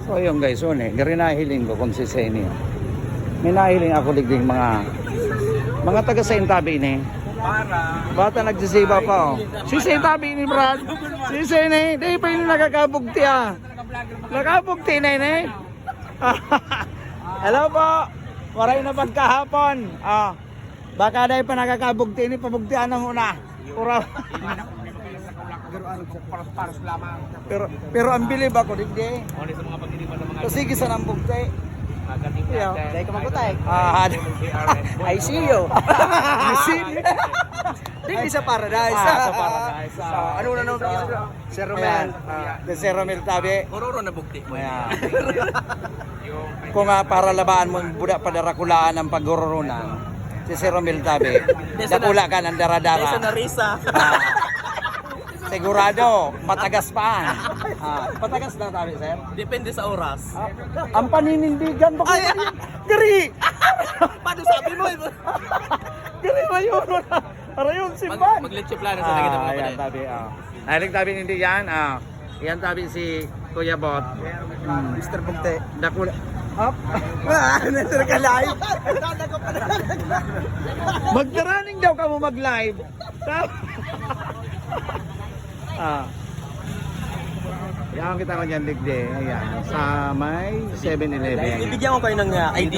So yung guys, gari nahiling ko kung si Seni. May nahiling ako ligding mga taga sa Intabi ni. Bata nagsisiba pa oh. Si Intabi ni Brad. Si Seni, di pa yung nakakabugti ah. Nakabugti na yun eh. Hello po. Maray na pagkahapon. Ah. Baka dahil pa nakakabugti ni pabugtian ng una. Pura. Pero ang bilib ako hindi. Kasi gisa ng bugti. Dahil ka magutay. I see you. You see me? Hindi sa paradise. Sa paradise. Ano na naman Sir Romel. Si Romel Tabi. Ororo na bukti mo. Kung para labaan mo budak padarakulaan ng paggururunan. Si Romel Tabi. Dakula ka ng daradara. Sa narisa. Sigurado, matagas pa. Matagas na tabi, sir? Depende sa oras. Ang paninindigan ba? Ay, gari! Paano sabi mo? Gari na yun. Para yun, simban. Mag-leche plano sa lagi ng mga Ayan, tabi. Nahilig tabi hindi yan. Yan tabi si Kuya Bot. Mr. Bukte. Dakula. Up. Mr. ka live. Magkaraning daw ka mo mag-live. Yan kita ko dyan, Digde. Ayan. Sa may 7-Eleven. Ibigyan ko kayo ng ID.